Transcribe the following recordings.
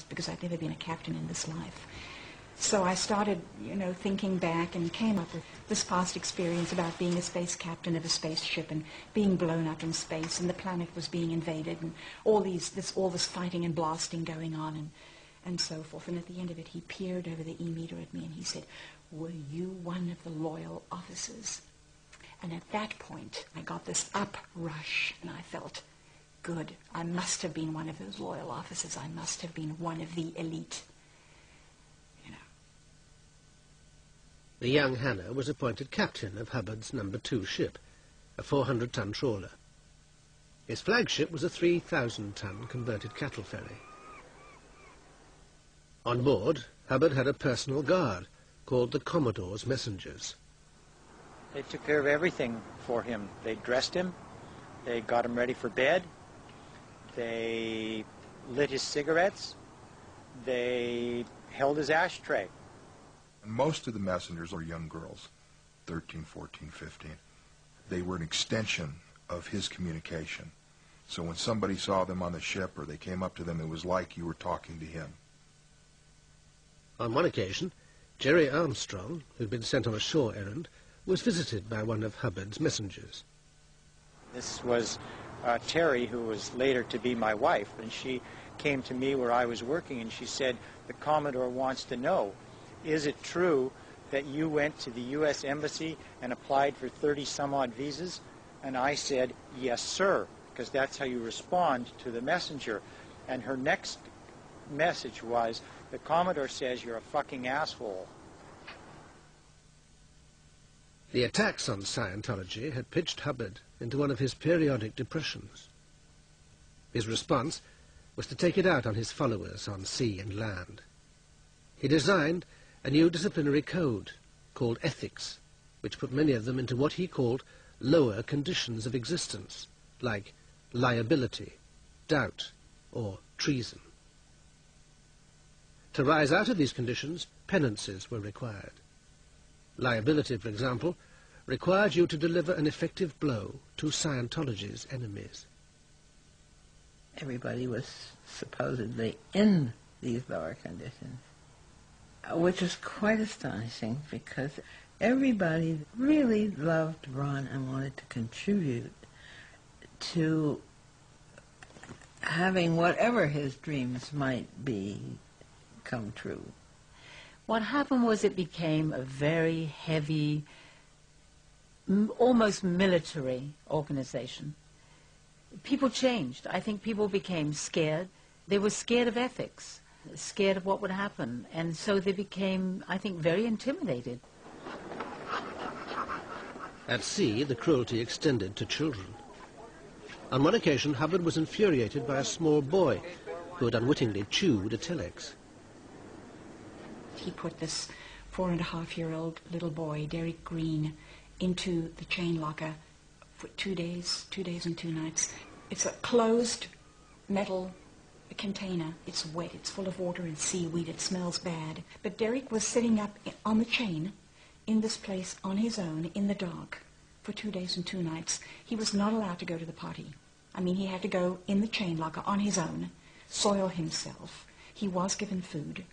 because I'd never been a captain in this life. So I started, thinking back and came up with this past experience about being a space captain of a spaceship and being blown up in space, and the planet was being invaded, and all this fighting and blasting going on, and so forth. And at the end of it, he peered over the e-meter at me and he said, "Were you one of the loyal officers?" And at that point, I got this uprush, and I felt, good, I must have been one of those loyal officers. I must have been one of the elite. The young Hannah was appointed captain of Hubbard's No. 2 ship, a 400-ton trawler. His flagship was a 3,000-ton converted cattle ferry. On board, Hubbard had a personal guard called the Commodore's messengers. They took care of everything for him. They dressed him, they got him ready for bed, they lit his cigarettes, they held his ashtray. Most of the messengers were young girls, 13, 14, 15. They were an extension of his communication. So when somebody saw them on the ship or they came up to them, it was like you were talking to him. On one occasion, Jerry Armstrong, who'd been sent on a shore errand, was visited by one of Hubbard's messengers. This was Terry, who was later to be my wife, and she came to me where I was working, and she said, "The Commodore wants to know, is it true that you went to the U.S. Embassy and applied for 30-some-odd visas?" And I said, "Yes, sir," because that's how you respond to the messenger. And her next message was, "The Commodore says you're a fucking asshole." The attacks on Scientology had pitched Hubbard into one of his periodic depressions. His response was to take it out on his followers on sea and land. He designed a new disciplinary code called ethics, which put many of them into what he called lower conditions of existence, like liability, doubt, or treason. To rise out of these conditions, penances were required. Liability, for example, required you to deliver an effective blow to Scientology's enemies. Everybody was supposedly in these lower conditions, which is quite astonishing because everybody really loved Ron and wanted to contribute to having whatever his dreams might be come true. What happened was it became a very heavy, almost military organization. People changed. I think people became scared. They were scared of ethics, scared of what would happen, and so they became, I think, very intimidated. At sea, the cruelty extended to children. On one occasion, Hubbard was infuriated by a small boy who had unwittingly chewed a telex. He put this 4.5-year-old little boy, Derek Green, into the chain locker for 2 days and 2 nights. It's a closed metal container. It's wet, it's full of water and seaweed, it smells bad. But Derek was sitting up on the chain in this place on his own in the dark for 2 days and 2 nights. He was not allowed to go to the potty. I mean, he had to go in the chain locker on his own, soil himself. He was given food.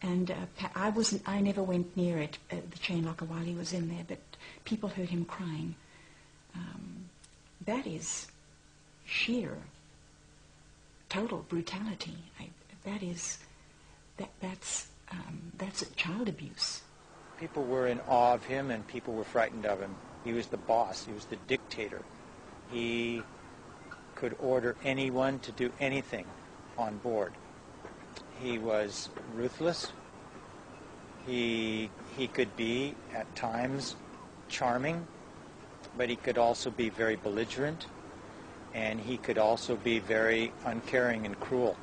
And I never went near it, the chain locker, while he was in there, but people heard him crying. That is sheer, total brutality. That's child abuse. People were in awe of him, and people were frightened of him. He was the boss. He was the dictator. He could order anyone to do anything on board. He was ruthless. He could be, at times, charming, but he could also be very belligerent, and he could also be very uncaring and cruel.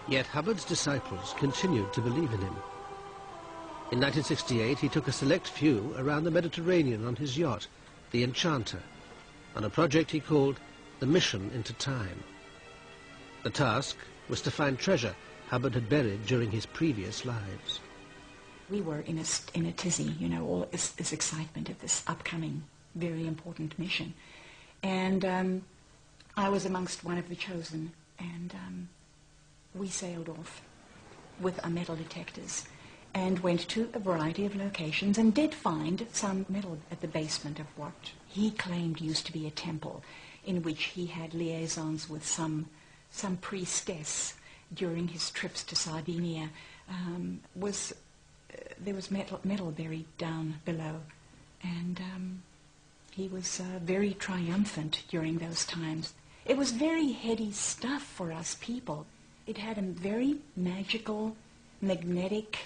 Yet Hubbard's disciples continued to believe in him. In 1968, he took a select few around the Mediterranean on his yacht, the Enchanter, on a project he called the Mission into Time. The task was to find treasure Hubbard had buried during his previous lives. We were in a tizzy, all this excitement of this upcoming, very important mission. And I was amongst one of the chosen, and we sailed off with our metal detectors and went to a variety of locations and did find some metal at the basement of what he claimed used to be a temple, in which he had liaisons with some priestess during his trips to Sardinia. There was metal buried down below, and he was very triumphant during those times. It was very heady stuff for us people. It had a very magical, magnetic,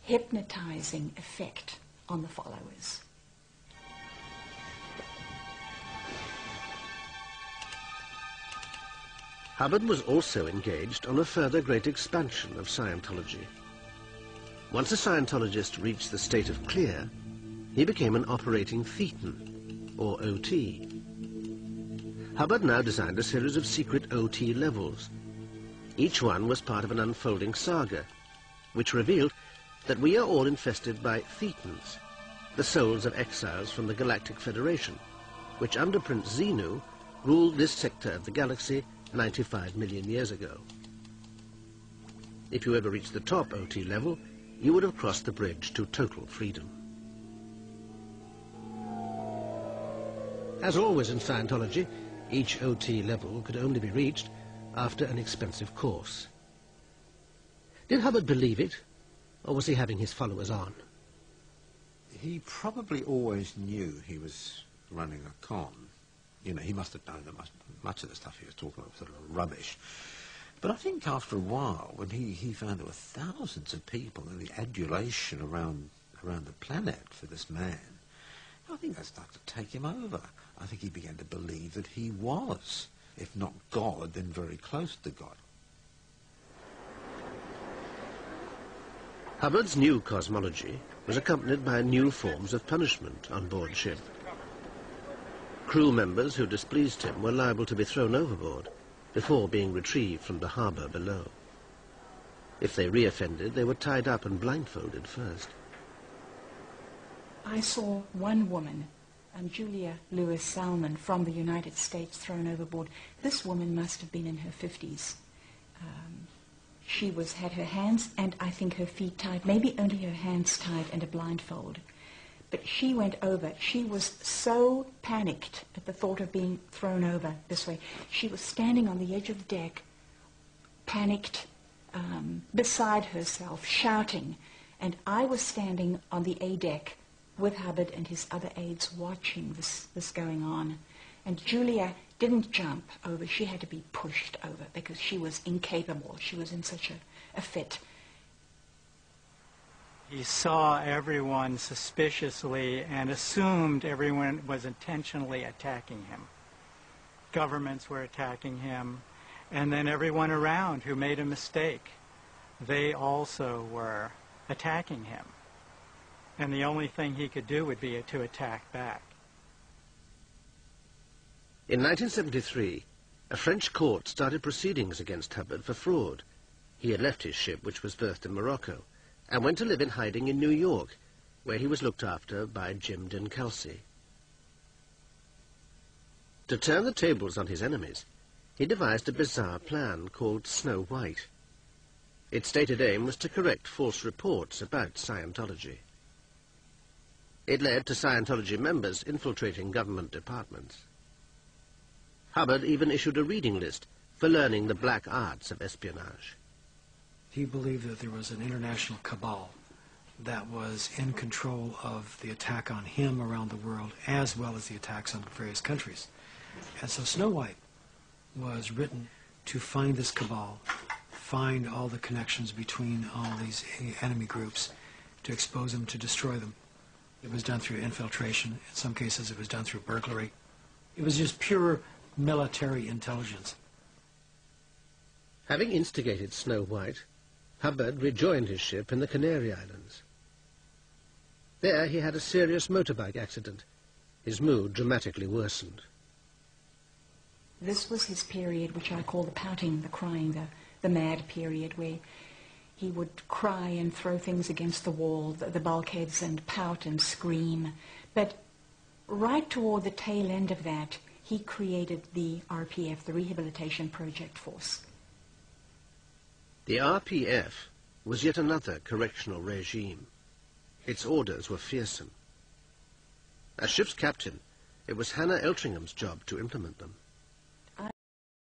hypnotizing effect on the followers. Hubbard was also engaged on a further great expansion of Scientology. Once a Scientologist reached the state of clear, he became an operating thetan, or OT. Hubbard now designed a series of secret OT levels. Each one was part of an unfolding saga, which revealed that we are all infested by thetans, the souls of exiles from the Galactic Federation, which under Prince Xenu ruled this sector of the galaxy 95 million years ago. If you ever reached the top OT level, you would have crossed the bridge to total freedom. As always in Scientology, each OT level could only be reached after an expensive course. Did Hubbard believe it, or was he having his followers on? He probably always knew he was running a con. You know, he must have known that much of the stuff he was talking about was sort of rubbish. But I think after a while, when he found there were thousands of people and the adulation around the planet for this man, I think that started to take him over. I think he began to believe that he was, if not God, then very close to God. Hubbard's new cosmology was accompanied by new forms of punishment on board ship. Crew members who displeased him were liable to be thrown overboard before being retrieved from the harbour below. If they reoffended, they were tied up and blindfolded first. I saw one woman, Julia Lewis Salmon, from the United States, thrown overboard. This woman must have been in her 50s. She had her hands and I think her feet tied, maybe only her hands tied and a blindfold. But she went over. She was so panicked at the thought of being thrown over this way. She was standing on the edge of the deck, panicked, beside herself, shouting. And I was standing on the A deck with Hubbard and his other aides watching this going on. And Julia didn't jump over. She had to be pushed over because she was incapable. She was in such a fit. He saw everyone suspiciously and assumed everyone was intentionally attacking him. Governments were attacking him, and then everyone around who made a mistake, they also were attacking him. And the only thing he could do would be to attack back. In 1973, a French court started proceedings against Hubbard for fraud. He had left his ship, which was berthed in Morocco, and went to live in hiding in New York, where he was looked after by Jim Dinkelsey. To turn the tables on his enemies, he devised a bizarre plan called Snow White. Its stated aim was to correct false reports about Scientology. It led to Scientology members infiltrating government departments. Hubbard even issued a reading list for learning the black arts of espionage. He believed that there was an international cabal that was in control of the attack on him around the world, as well as the attacks on various countries. And so Snow White was written to find this cabal, find all the connections between all these enemy groups, to expose them, to destroy them. It was done through infiltration. In some cases, it was done through burglary. It was just pure military intelligence. Having instigated Snow White, Hubbard rejoined his ship in the Canary Islands. There he had a serious motorbike accident. His mood dramatically worsened. This was his period, which I call the pouting, the crying, the mad period, where he would cry and throw things against the wall, the bulkheads, and pout and scream. But right toward the tail end of that, he created the RPF, the Rehabilitation Project Force. The RPF was yet another correctional regime. Its orders were fearsome. As ship's captain, it was Hannah Eltringham's job to implement them.